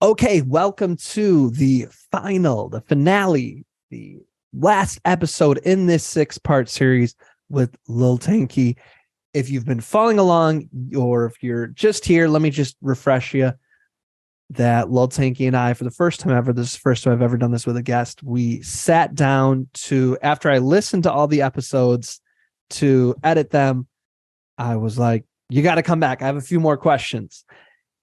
Okay, welcome to the finale, the last episode in this 6-part series with Lil Tankie. If you've been following along or if you're just here, let me just refresh you that Lil Tankie and I, for the first time ever, this is the first time I've ever done this with a guest, we sat down to, after I listened to all the episodes to edit them, I was like, you got to come back. I have a few more questions.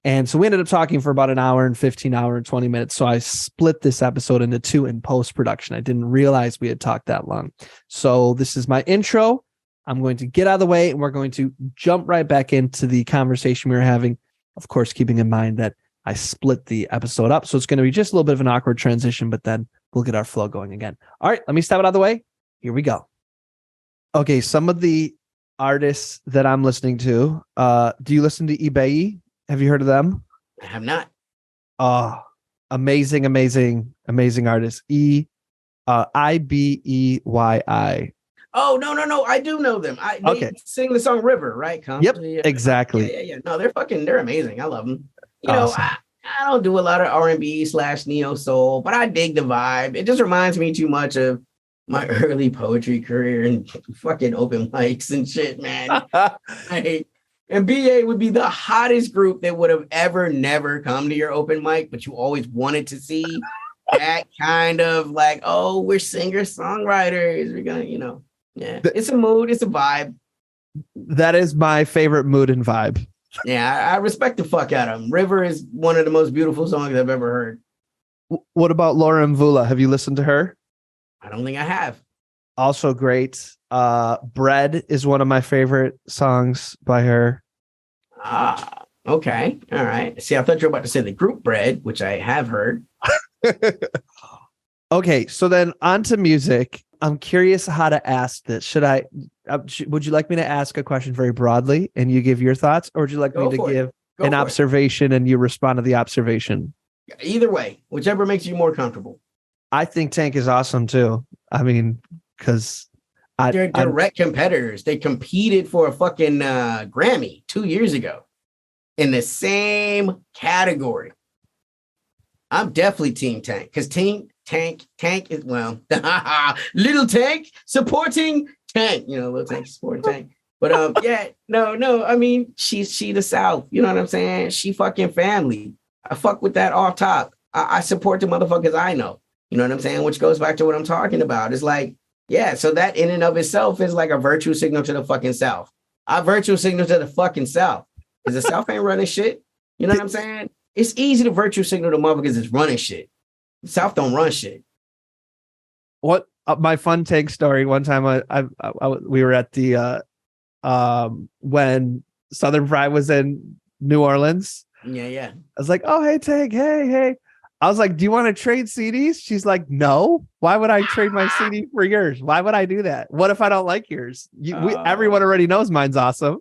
And so we ended up talking for about an hour and 15 hour and 20 minutes. So I split this episode into 2 in post-production. I didn't realize we had talked that long. So this is my intro. I'm going to get out of the way and we're going to jump right back into the conversation we were having. Of course, keeping in mind that I split the episode up. So it's going to be just a little bit of an awkward transition, but then we'll get our flow going again. All right, let me step it out of the way. Here we go. Okay, some of the artists that I'm listening to. Do you listen to eBay? Have you heard of them? I have not. Oh, amazing artist. Ibey. Oh, no. I do know them. They sing the song River, right? Yep, exactly. Yeah. No, they're amazing. I love them. Awesome. I don't do a lot of R&B / neo soul, but I dig the vibe. It just reminds me too much of my early poetry career and fucking open mics and shit, man. And BA would be the hottest group that would have never come to your open mic, but you always wanted to see that kind of like, oh, we're singer-songwriters. We're gonna, yeah. It's a mood, it's a vibe. That is my favorite mood and vibe. Yeah, I respect the fuck out of them. River is one of the most beautiful songs I've ever heard. What about Laura Mvula? Have you listened to her? I don't think I have. Also great. Bread is one of my favorite songs by her. Okay. All right. See, I thought you were about to say the group Bread, which I have heard. Okay, so then on to music. I'm curious how to ask this. Would you like me to ask a question very broadly and you give your thoughts, or would you like me to give an observation and you respond to the observation? Either way, whichever makes you more comfortable. I think Tank is awesome too. I mean, because they're direct competitors. They competed for a fucking Grammy 2 years ago in the same category. I'm definitely Team Tank because Tank is, well, Little Tank supporting Tank. Little Tank supporting Tank. But no. I mean, she the South. You know what I'm saying? She fucking family. I fuck with that off top. I support the motherfuckers I know. You know what I'm saying? Which goes back to what I'm talking about. It's like, yeah, so that in and of itself is like a virtue signal to the fucking South. I virtue signal to the fucking South. Because the South ain't running shit. You know what I'm saying? It's easy to virtue signal to motherfuckers that's running shit. The South don't run shit. What my fun take story, one time we were at the when Southern Fry was in New Orleans. Yeah. I was like, oh, hey, Tank, hey. I was like, do you want to trade CDs? She's like, no. Why would I trade my CD for yours? Why would I do that? What if I don't like yours? Everyone already knows mine's awesome.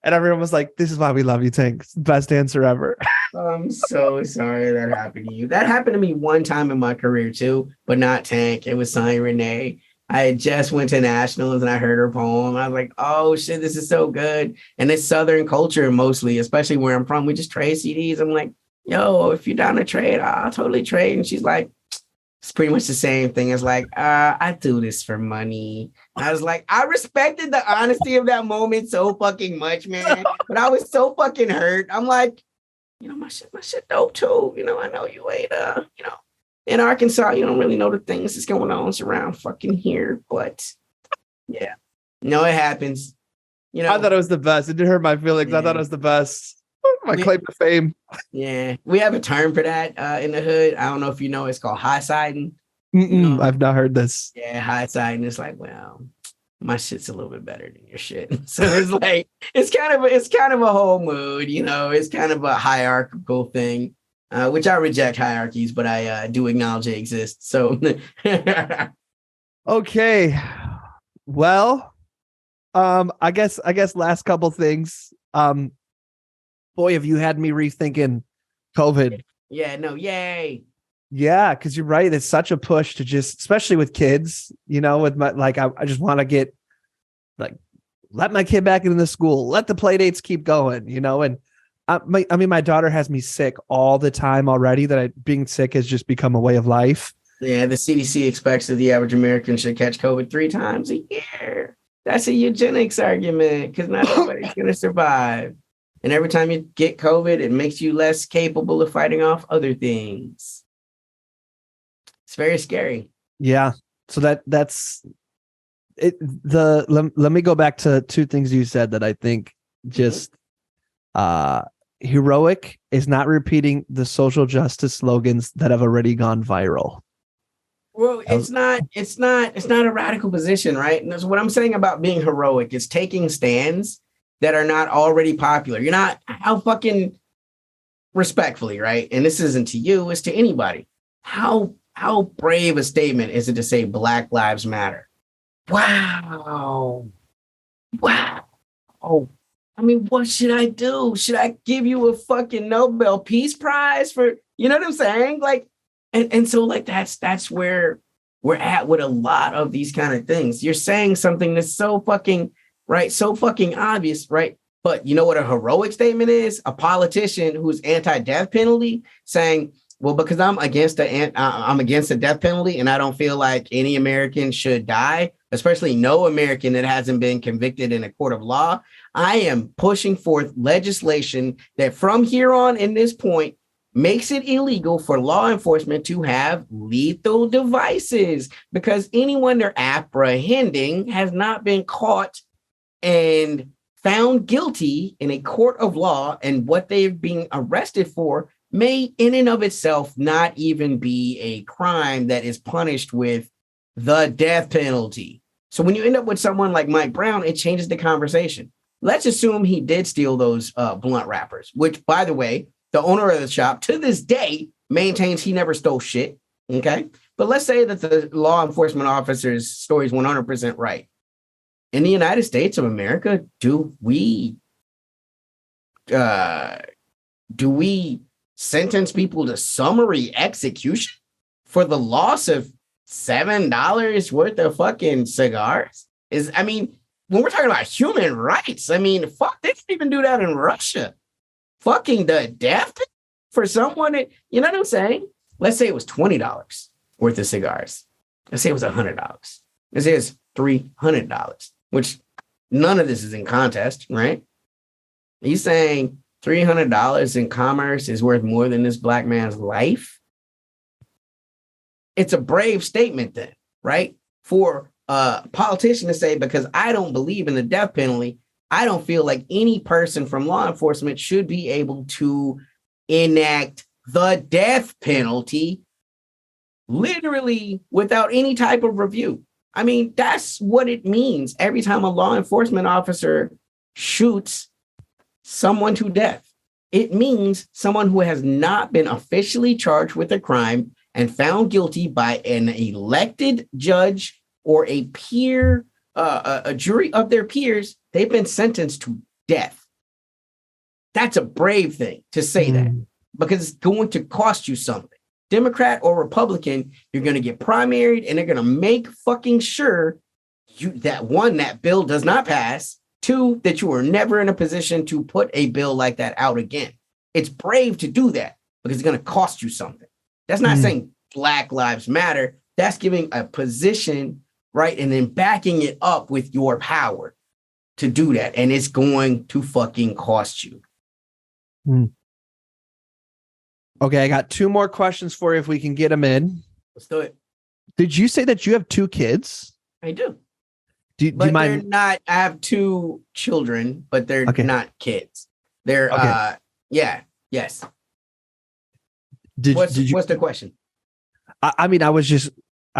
And everyone was like, this is why we love you, Tank. It's the best answer ever. I'm so sorry that happened to you. That happened to me one time in my career too, but not Tank. It was Sonny Renee. I had just went to nationals and I heard her poem. I was like, oh shit, this is so good. And it's Southern culture mostly, especially where I'm from. We just trade CDs. I'm like, yo, if you're down to trade, I'll totally trade. And she's like, it's pretty much the same thing as like, I do this for money. I was like, I respected the honesty of that moment so fucking much, man. But I was so fucking hurt. I'm like, my shit dope too. I know you ain't, in Arkansas, you don't really know the things that's going on around fucking here. But yeah, no, it happens. I thought it was the best. It didn't hurt my feelings. Yeah. I thought it was the best. My claim to fame. Yeah, we have a term for that in the hood. I don't know if you know. It's called high siding. I've not heard this. Yeah, high siding. It's like, well, my shit's a little bit better than your shit. So it's like it's kind of a whole mood. It's kind of a hierarchical thing, which I reject hierarchies, but I do acknowledge they exist. So okay, well, I guess last couple things. Boy, have you had me rethinking COVID. Yeah, no, yay. Yeah, because you're right. It's such a push to just, especially with kids, with my, like, I just want to get, like, let my kid back into the school. Let the play dates keep going, and I mean, my daughter has me sick all the time already. Being sick has just become a way of life. Yeah, the CDC expects that the average American should catch COVID 3 times a year. That's a eugenics argument because not everybody's going to survive. And every time you get COVID, it makes you less capable of fighting off other things. It's very scary. Yeah. So that's it. Let me go back to two things you said that I think just heroic is not repeating the social justice slogans that have already gone viral. Well, it's not a radical position, right? And that's what I'm saying about being heroic is taking stands that are not already popular. You're not how fucking respectfully, right? And this isn't to you, it's to anybody. How brave a statement is it to say Black Lives Matter? Wow. Oh, I mean, what should I do? Should I give you a fucking Nobel Peace Prize for, you know what I'm saying? Like, and so like that's where we're at with a lot of these kind of things. You're saying something that's so fucking right, so fucking obvious, right? But you know what a heroic statement is? A politician who's anti-death penalty saying, well, because I'm against the death penalty and I don't feel like any American should die, especially no American that hasn't been convicted in a court of law. I am pushing forth legislation that from here on in this point makes it illegal for law enforcement to have lethal devices because anyone they're apprehending has not been caught and found guilty in a court of law, and what they've been arrested for may in and of itself not even be a crime that is punished with the death penalty. So when you end up with someone like Mike Brown, it changes the conversation. Let's assume he did steal those blunt wrappers, which, by the way, the owner of the shop to this day maintains he never stole shit. Okay. But let's say that the law enforcement officer's story is 100% right. In the United States of America, do we sentence people to summary execution for the loss of $7 worth of fucking cigars? When we're talking about human rights, I mean, fuck, they can't even do that in Russia. Fucking the death for someone that, you know what I'm saying? Let's say it was $20 worth of cigars. Let's say it was $100. Let's say it's $300, which none of this is in contest, right? Are you saying $300 in commerce is worth more than this black man's life? It's a brave statement then, right? For a politician to say, because I don't believe in the death penalty, I don't feel like any person from law enforcement should be able to enact the death penalty literally without any type of review. I mean, that's what it means every time a law enforcement officer shoots someone to death. It means someone who has not been officially charged with a crime and found guilty by an elected judge or a peer, a jury of their peers, they've been sentenced to death. That's a brave thing to say that because it's going to cost you something. Democrat or Republican, you're going to get primaried and they're going to make fucking sure that bill does not pass. Two, that you are never in a position to put a bill like that out again. It's brave to do that because it's going to cost you something. That's not saying Black Lives Matter. That's giving a position, right? And then backing it up with your power to do that. And it's going to fucking cost you. Okay, I got two more questions for you if we can get them in. Let's do it. Did you say that you have two kids? I do. Do you mind? They're not, I have two children, but they're not kids. They're, yes. What's the question? I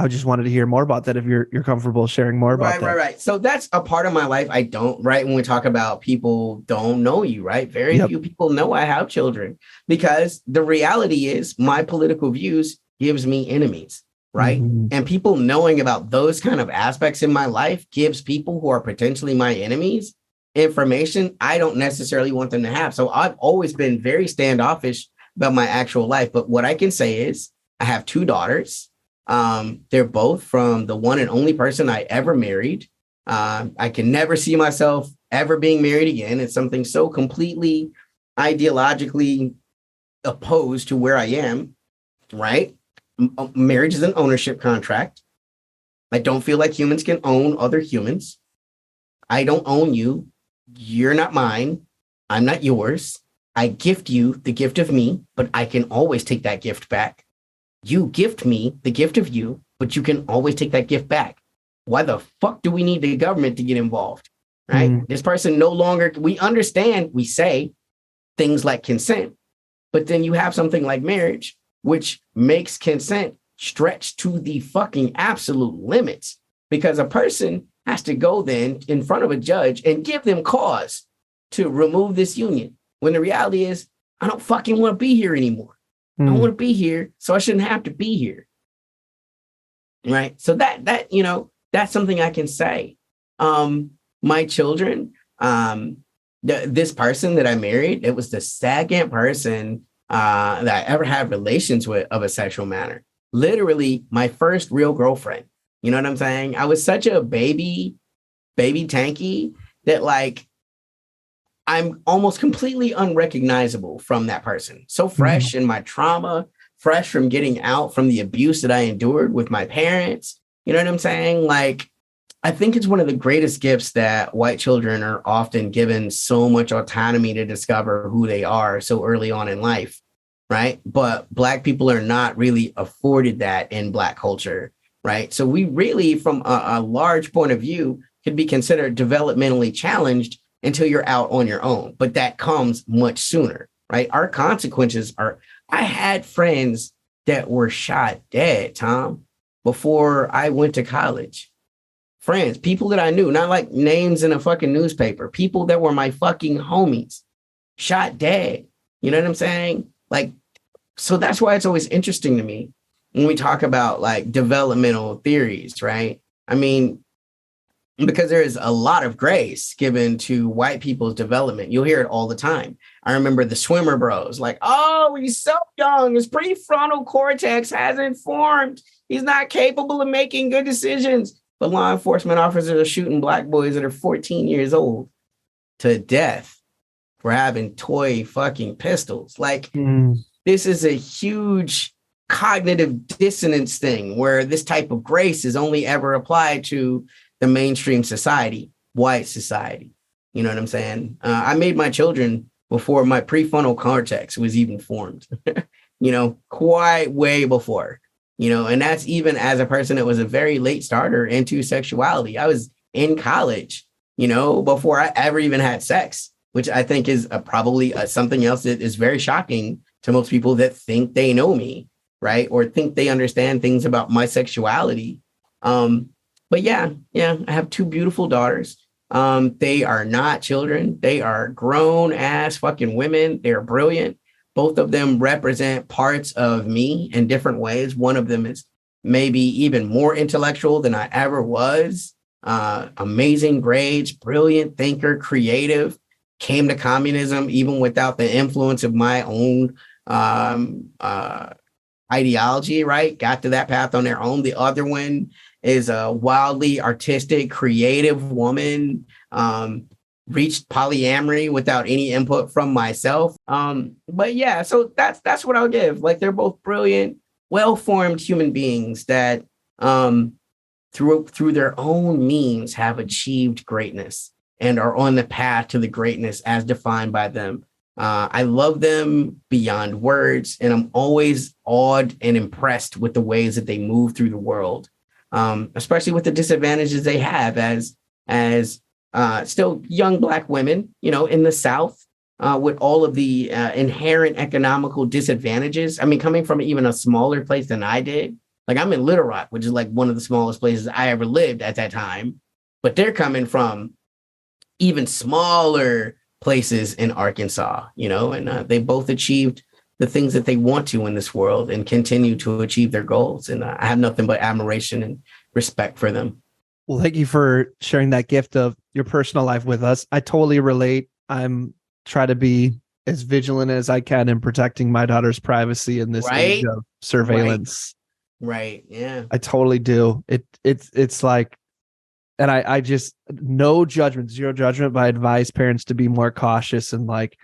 just wanted to hear more about that if you're comfortable sharing more about that. Right. So that's a part of my life I don't, right? When we talk about people don't know you, right? Very few people know I have children because the reality is my political views gives me enemies, right? And people knowing about those kind of aspects in my life gives people who are potentially my enemies information I don't necessarily want them to have. So I've always been very standoffish about my actual life. But what I can say is I have two daughters. They're both from the one and only person I ever married. I can never see myself ever being married again. It's something so completely ideologically opposed to where I am, right? Marriage is an ownership contract. I don't feel like humans can own other humans. I don't own you. You're not mine. I'm not yours. I gift you the gift of me, but I can always take that gift back. You gift me the gift of you, but you can always take that gift back. Why the fuck do we need the government to get involved? Right? This person no longer, we understand, we say things like consent, but then you have something like marriage, which makes consent stretch to the fucking absolute limits, because a person has to go then in front of a judge and give them cause to remove this union. When the reality is, I don't fucking want to be here anymore. I don't want to be here, so I shouldn't have to be here. Right. So that that's something I can say. My children, this person that I married, it was the second person that I ever had relations with of a sexual manner. Literally my first real girlfriend. You know what I'm saying? I was such a baby tanky that like I'm almost completely unrecognizable from that person. So fresh in my trauma, fresh from getting out from the abuse that I endured with my parents. You know what I'm saying? Like, I think it's one of the greatest gifts that white children are often given so much autonomy to discover who they are so early on in life, right? But Black people are not really afforded that in Black culture, right? So we really, from a large point of view, could be considered developmentally challenged until you're out on your own. But that comes much sooner, right? Our consequences are, I had friends that were shot dead, Tom, before I went to college. Friends, people that I knew, not like names in a fucking newspaper, people that were my fucking homies, shot dead. You know what I'm saying? Like, so that's why it's always interesting to me when we talk about like developmental theories, right? I mean, because there is a lot of grace given to white people's development. You'll hear it all the time. I remember the swimmer bros, like, oh, he's so young. His prefrontal cortex hasn't formed. He's not capable of making good decisions. But law enforcement officers are shooting Black boys that are 14 years old to death for having toy fucking pistols. Like, this is a huge cognitive dissonance thing where this type of grace is only ever applied to the mainstream society, white society. You know what I'm saying? I made my children before my prefrontal cortex was even formed, quite way before, and that's even as a person that was a very late starter into sexuality. I was in college, before I ever even had sex, which I think is probably something else that is very shocking to most people that think they know me, right? Or think they understand things about my sexuality. But yeah, I have two beautiful daughters. They are not children. They are grown ass fucking women. They're brilliant. Both of them represent parts of me in different ways. One of them is maybe even more intellectual than I ever was. Amazing grades, brilliant thinker, creative, came to communism even without the influence of my own ideology, right? Got to that path on their own. The other one is a wildly artistic, creative woman, reached polyamory without any input from myself. But yeah, so that's what I'll give. Like, they're both brilliant, well-formed human beings that through their own means have achieved greatness and are on the path to the greatness as defined by them. I love them beyond words, and I'm always awed and impressed with the ways that they move through the world. Especially with the disadvantages they have as still young Black women, in the South, with all of the inherent economical disadvantages. I mean, coming from even a smaller place than I did, like I'm in Little Rock, which is like one of the smallest places I ever lived at that time, but they're coming from even smaller places in Arkansas, and they both achieved the things that they want to in this world and continue to achieve their goals. And I have nothing but admiration and respect for them. Well, thank you for sharing that gift of your personal life with us. I totally relate. I'm trying to be as vigilant as I can in protecting my daughter's privacy in this age of surveillance. Right. Yeah. I totally do. It's like, and I just, no judgment, zero judgment, but I advise parents to be more cautious and like,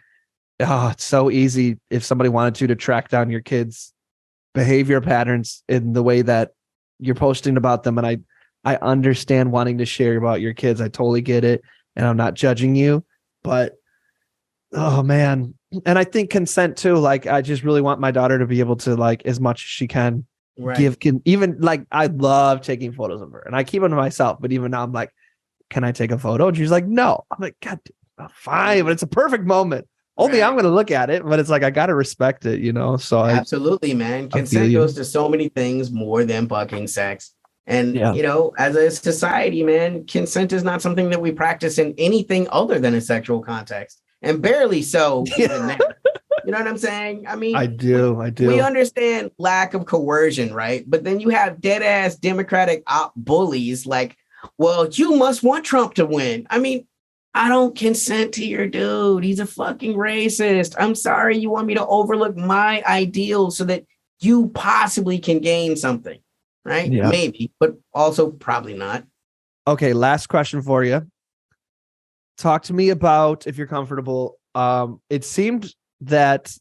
Oh, it's so easy if somebody wanted to track down your kids' behavior patterns in the way that you're posting about them. And I understand wanting to share about your kids. I totally get it. And I'm not judging you, but oh man. And I think consent too. Like, I just really want my daughter to be able to, like, as much as she can Right. even like, I love taking photos of her and I keep them to myself. But even now I'm like, can I take a photo? And she's like, no. I'm like, God, fine. But it's a perfect moment. Only I'm Right. going to look at it, but it's like, I got to respect it, you know? So Absolutely, man. I feel Consent you. goes to so many things more than fucking sex. And, Yeah. as a society, man, consent is not something that we practice in anything other than a sexual context, and barely so even now. You know what I'm saying? I I mean, do. I we do. understand lack of coercion, right? But then you have dead ass Democratic op bullies like, well, you must want Trump to win. I mean, I don't consent to your dude. He's a fucking racist. I'm sorry you want me to overlook my ideals so that you possibly can gain something, right? Yeah. Maybe, but also probably not. Okay. Last question for you. Talk to me about, if you're comfortable. It seemed that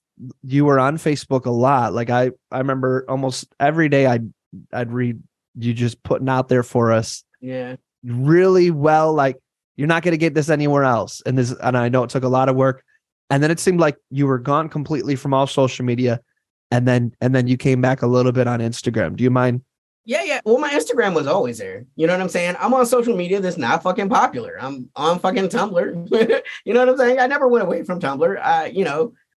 you were on Facebook a lot. Like, I remember almost every day I'd read you just putting out there for us Yeah. really well. Like, you're not going to get this anywhere else. And I know it took a lot of work. And then it seemed like you were gone completely from all social media. And then you came back a little bit on Instagram. Do you mind? Yeah, yeah. Well, my Instagram was always there. You know what I'm saying? I'm on social media that's not fucking popular. I'm on fucking Tumblr. You know what I'm saying? I never went away from Tumblr.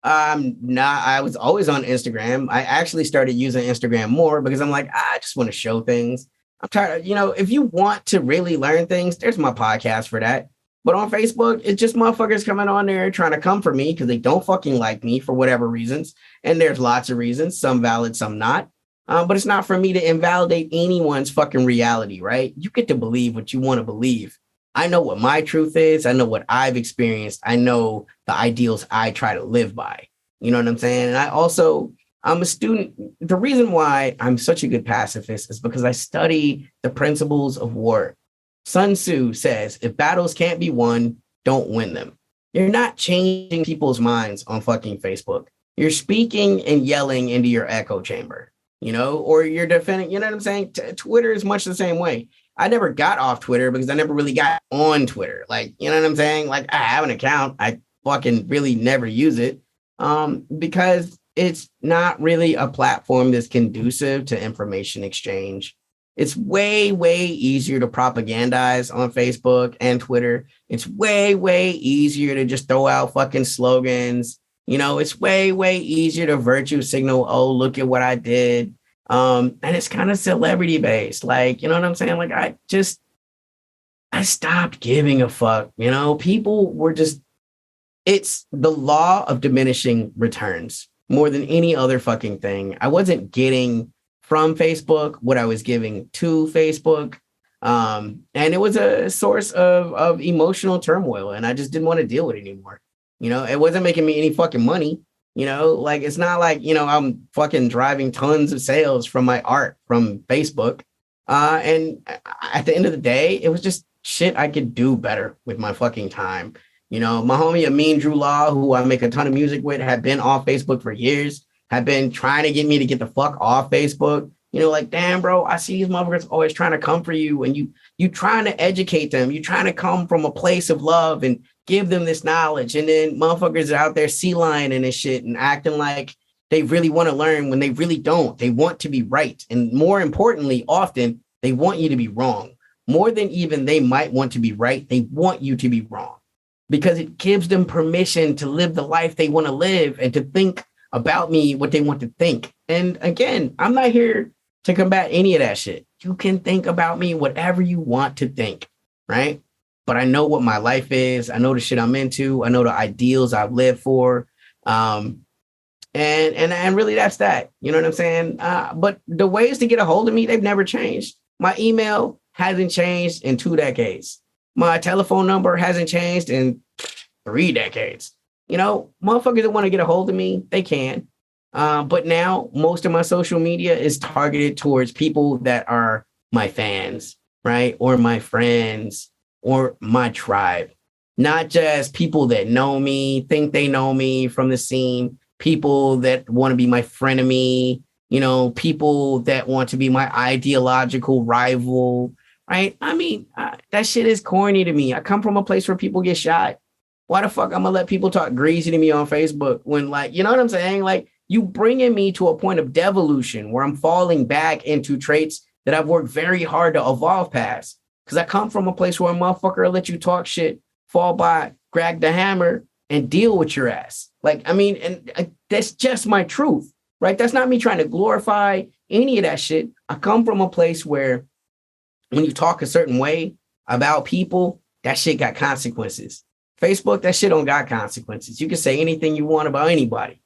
I was always on Instagram. I actually started using Instagram more because I'm like, I just want to show things. I'm tired of, if you want to really learn things, there's my podcast for that. But on Facebook, it's just motherfuckers coming on there trying to come for me because they don't fucking like me for whatever reasons. And there's lots of reasons, some valid, some not. But it's not for me to invalidate anyone's fucking reality, right? You get to believe what you want to believe. I know what my truth is. I know what I've experienced. I know the ideals I try to live by. You know what I'm saying? And I'm a student. The reason why I'm such a good pacifist is because I study the principles of war. Sun Tzu says, if battles can't be won, don't win them. You're not changing people's minds on fucking Facebook. You're speaking and yelling into your echo chamber, or you're defending, you know what I'm saying? Twitter is much the same way. I never got off Twitter because I never really got on Twitter. Like, you know what I'm saying? Like, I have an account. I fucking really never use it because it's not really a platform that's conducive to information exchange. It's way, way easier to propagandize on Facebook and Twitter. It's way, way easier to just throw out fucking slogans. It's way, way easier to virtue signal, oh, look at what I did. And it's kind of celebrity based. Like, you know what I'm saying? Like, I stopped giving a fuck. People were it's the law of diminishing returns more than any other fucking thing. I wasn't getting from Facebook what I was giving to Facebook. And it was a source of emotional turmoil. And I just didn't want to deal with it anymore. It wasn't making me any fucking money. Like, it's not like, I'm fucking driving tons of sales from my art from Facebook. And at the end of the day, it was just shit I could do better with my fucking time. My homie Amin Drew Law, who I make a ton of music with, had been off Facebook for years, had been trying to get me to get the fuck off Facebook. Like, damn, bro, I see these motherfuckers always trying to come for you, and you trying to educate them. You trying to come from a place of love and give them this knowledge. And then motherfuckers are out there sea lining and shit and acting like they really want to learn when they really don't. They want to be right. And more importantly, often they want you to be wrong. More than even they might want to be right, they want you to be wrong because it gives them permission to live the life they want to live and to think about me what they want to think. And again, I'm not here to combat any of that shit. You can think about me whatever you want to think, right? But I know what my life is. I know the shit I'm into. I know the ideals I've lived for. And really that's that. You know what I'm saying? But the ways to get a hold of me, they've never changed. My email hasn't changed in 2 decades. My telephone number hasn't changed in 3 decades. Motherfuckers that want to get a hold of me, they can. But now most of my social media is targeted towards people that are my fans, right? Or my friends or my tribe. not just people that know me, think they know me from the scene, people that want to be my frenemy, people that want to be my ideological rival, right? I mean, that shit is corny to me. I come from a place where people get shot. Why the fuck I'm gonna let people talk greasy to me on Facebook when, like, you know what I'm saying? Like, you bringing me to a point of devolution where I'm falling back into traits that I've worked very hard to evolve past. Because I come from a place where a motherfucker will let you talk shit, fall by, grab the hammer, and deal with your ass. Like, I mean, and that's just my truth, right? That's not me trying to glorify any of that shit. I come from a place where when you talk a certain way about people, that shit got consequences. Facebook, that shit don't got consequences. You can say anything you want about anybody.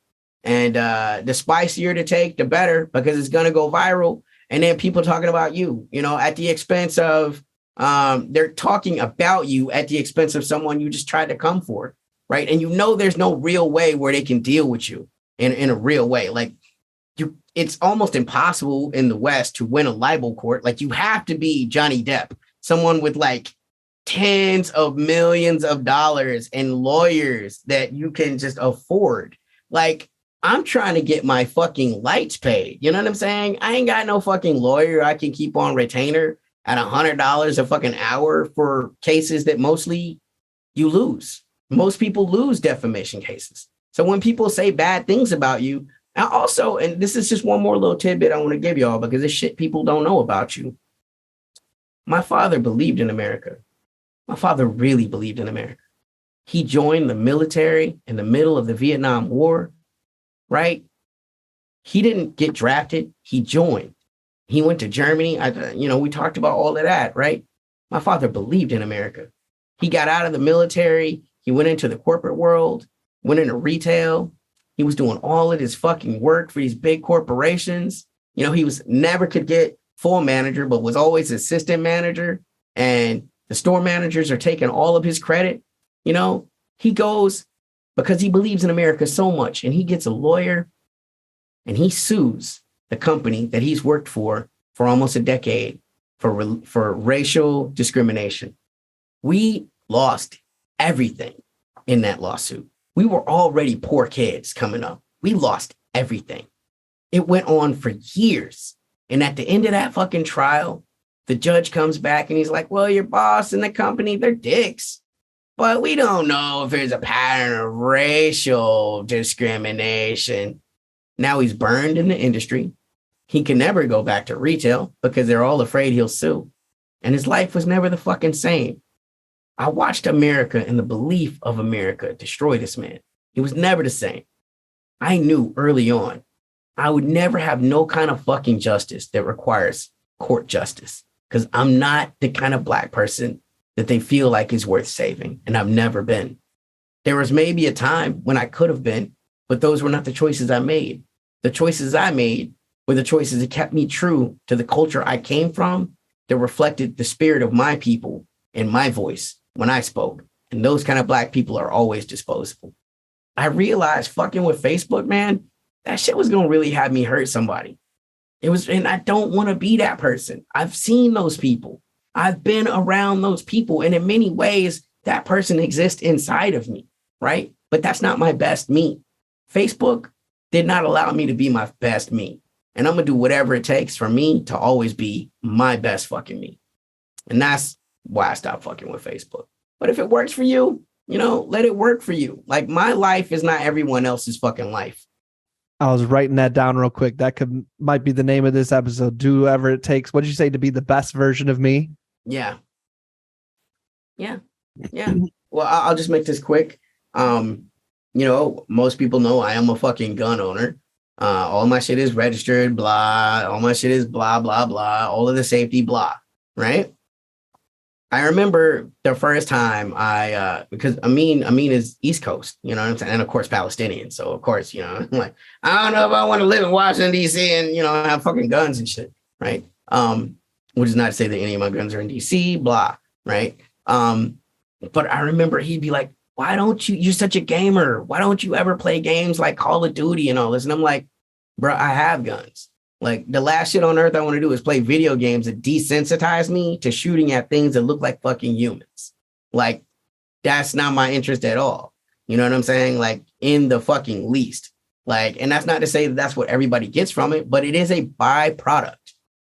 And the spicier to take, the better, because it's going to go viral. And then people talking about you, at the expense of, they're talking about you at the expense of someone you just tried to come for, right? And there's no real way where they can deal with you in a real way. Like, it's almost impossible in the West to win a libel court. Like, you have to be Johnny Depp, someone with like tens of millions of dollars and lawyers that you can just afford. Like, I'm trying to get my fucking lights paid. You know what I'm saying? I ain't got no fucking lawyer I can keep on retainer at $100 a fucking hour for cases that mostly you lose. Most people lose defamation cases. So when people say bad things about you, and also, and this is just one more little tidbit I want to give y'all because it's shit people don't know about you. My father believed in America. My father really believed in America. He joined the military in the middle of the Vietnam War, right? He didn't get drafted. He joined. He went to Germany. We talked about all of that, right? My father believed in America. He got out of the military. He went into the corporate world, went into retail. He was doing all of his fucking work for these big corporations. He was never could get full manager, but was always assistant manager. And the store managers are taking all of his credit. He goes because he believes in America so much, and he gets a lawyer and he sues the company that he's worked for almost a decade for racial discrimination. We lost everything in that lawsuit. We were already poor kids coming up. We lost everything. It went on for years. And at the end of that fucking trial, the judge comes back and he's like, well, your boss and the company, they're dicks. But we don't know if there's a pattern of racial discrimination. Now he's burned in the industry. He can never go back to retail because they're all afraid he'll sue. And his life was never the fucking same. I watched America and the belief of America destroy this man. He was never the same. I knew early on I would never have no kind of fucking justice that requires court justice because I'm not the kind of Black person that they feel like is worth saving. And I've never been. There was maybe a time when I could have been, but those were not the choices I made. The choices I made were the choices that kept me true to the culture I came from, that reflected the spirit of my people and my voice when I spoke. And those kind of Black people are always disposable. I realized fucking with Facebook, man, that shit was going to really have me hurt somebody. And I don't want to be that person. I've seen those people. I've been around those people. And in many ways, that person exists inside of me, right? But that's not my best me. Facebook did not allow me to be my best me. And I'm going to do whatever it takes for me to always be my best fucking me. And that's why I stopped fucking with Facebook. But if it works for you, let it work for you. Like, my life is not everyone else's fucking life. I was writing that down real quick. That might be the name of this episode. Do whatever it takes. What did you say, to be the best version of me? Yeah. Well, I'll just make this quick. Most people know I am a fucking gun owner. All my shit is registered, blah. All my shit is blah, blah, blah. All of the safety, blah. Right? I remember the first time because Amin is East Coast, you know what I'm saying? And of course, Palestinian. So of course, I'm like, I don't know if I want to live in Washington, D.C. and, have fucking guns and shit. Right. Which is not to say that any of my guns are in D.C., blah. Right. But I remember he'd be like, why don't you're such a gamer. Why don't you ever play games like Call of Duty and all this? And I'm like, bro, I have guns. Like, the last shit on earth I want to do is play video games that desensitize me to shooting at things that look like fucking humans. Like, that's not my interest at all. You know what I'm saying? Like, in the fucking least. Like, and that's not to say that that's what everybody gets from it, but it is a byproduct.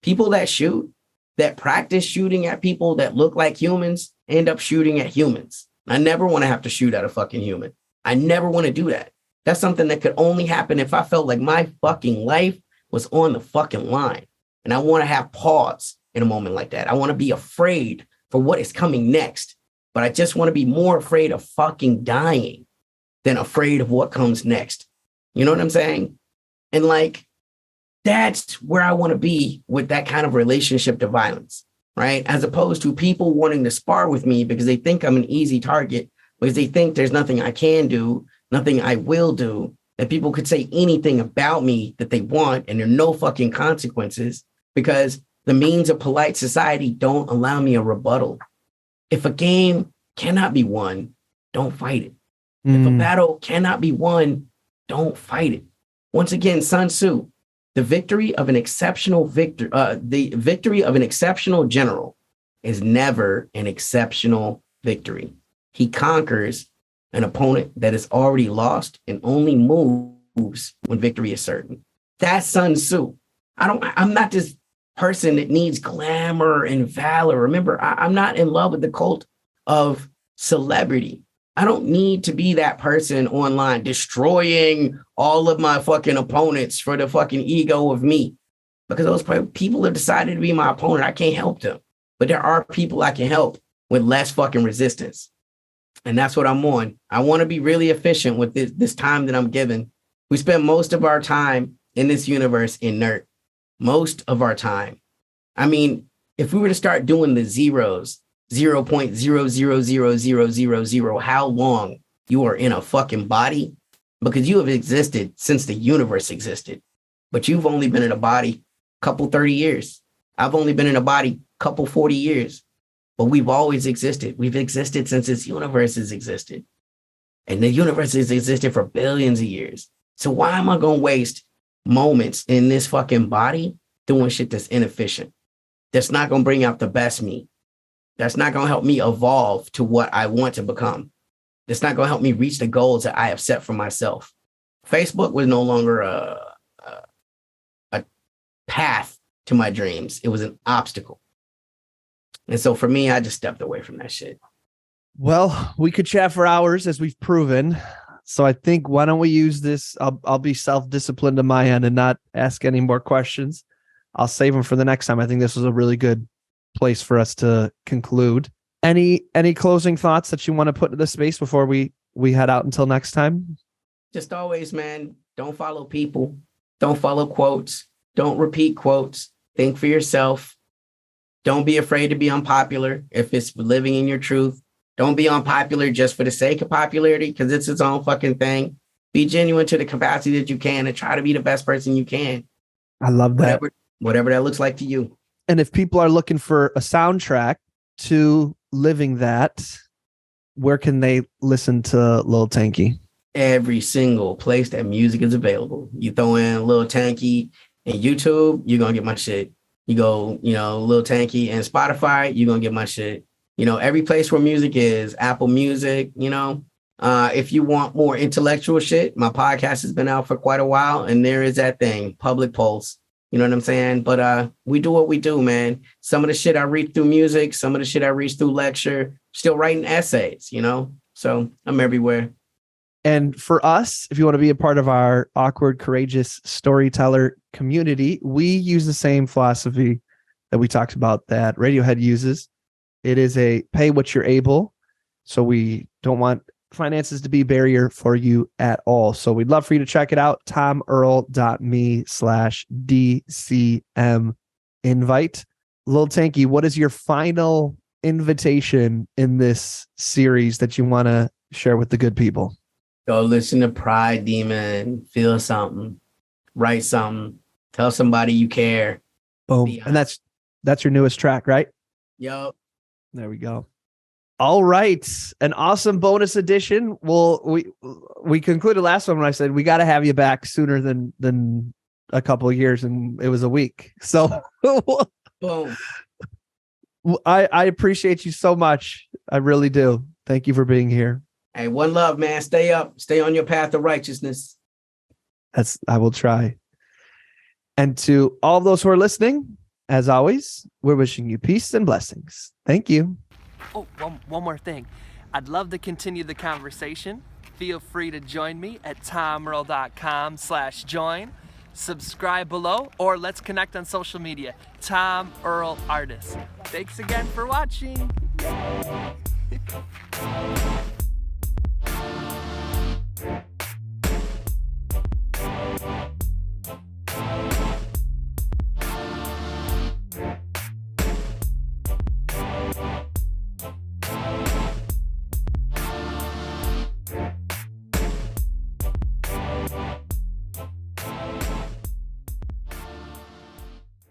People that shoot, that practice shooting at people that look like humans, end up shooting at humans. I never want to have to shoot at a fucking human. I never want to do that. That's something that could only happen if I felt like my fucking life was on the fucking line. And I want to have pause in a moment like that. I want to be afraid for what is coming next. But I just want to be more afraid of fucking dying than afraid of what comes next. You know what I'm saying? And like, that's where I want to be with that kind of relationship to violence, right? As opposed to people wanting to spar with me because they think I'm an easy target, because they think there's nothing I can do, nothing I will do, that people could say anything about me that they want, and there are no fucking consequences because the means of polite society don't allow me a rebuttal. If a game cannot be won, don't fight it. If a battle cannot be won, don't fight it. Once again, Sun Tzu, the victory of an exceptional general is never an exceptional victory. He conquers an opponent that is already lost and only moves when victory is certain. That's Sun Tzu. I'm not this person that needs glamour and valor. Remember, I'm not in love with the cult of celebrity. I don't need to be that person online destroying all of my fucking opponents for the fucking ego of me, because those people have decided to be my opponent. I can't help them, but there are people I can help with less fucking resistance. And that's what I'm on. I want to be really efficient with this time that I'm given. We spend most of our time in this universe inert. Most of our time. I mean, if we were to start doing the zeros, 0.000000, how long you are in a fucking body, because you have existed since the universe existed, but you've only been in a body a couple 30 years. I've only been in a body a couple 40 years, but we've always existed. We've existed since this universe has existed, and the universe has existed for billions of years. So why am I going to waste moments in this fucking body doing shit that's inefficient? That's not going to bring out the best me. That's not going to help me evolve to what I want to become. It's not going to help me reach the goals that I have set for myself. Facebook was no longer a path to my dreams. It was an obstacle. And so for me, I just stepped away from that shit. Well, we could chat for hours, as we've proven. So I think, why don't we use this? I'll be self-disciplined on my end and not ask any more questions. I'll save them for the next time. I think this was a really good place for us to conclude. Any closing thoughts that you want to put into the space before we head out until next time? Just always, man, don't follow people. Don't follow quotes. Don't repeat quotes. Think for yourself. Don't be afraid to be unpopular if it's living in your truth. Don't be unpopular just for the sake of popularity, because it's its own fucking thing. Be genuine to the capacity that you can and try to be the best person you can. I love that. Whatever that looks like to you. And if people are looking for a soundtrack to living that, where can they listen to Lil Tankie? Every single place that music is available. You throw in Lil Tankie and YouTube, you're going to get my shit. You go, Lil Tankie and Spotify, you're going to get my shit. Every place where music is, Apple Music, if you want more intellectual shit, my podcast has been out for quite a while, and there is that thing, Public Pulse. You know what I'm saying? But we do what we do, man. Some of the shit I read through music, some of the shit I read through lecture, still writing essays, So I'm everywhere. And for us, if you want to be a part of our awkward, courageous storyteller community, we use the same philosophy that we talked about that Radiohead uses. It is a pay what you're able. So we don't want finances to be a barrier for you at all. So we'd love for you to check it out. tomearl.me/DCM invite. Lil Tankie, what is your final invitation in this series that you want to share with the good people? Go listen to Pride Demon, feel something, write something, tell somebody you care. Boom. And that's your newest track, right? Yo. There we go. All right. An awesome bonus edition. Well, we concluded last one when I said we got to have you back sooner than a couple of years, and it was a week. So boom. I appreciate you so much. I really do. Thank you for being here. Hey, one love, man. Stay up. Stay on your path of righteousness. I will try. And to all those who are listening, as always, we're wishing you peace and blessings. Thank you. Oh, one more thing. I'd love to continue the conversation. Feel free to join me at tomearl.com/join. Subscribe below, or let's connect on social media. Tom Earl Artist. Thanks again for watching.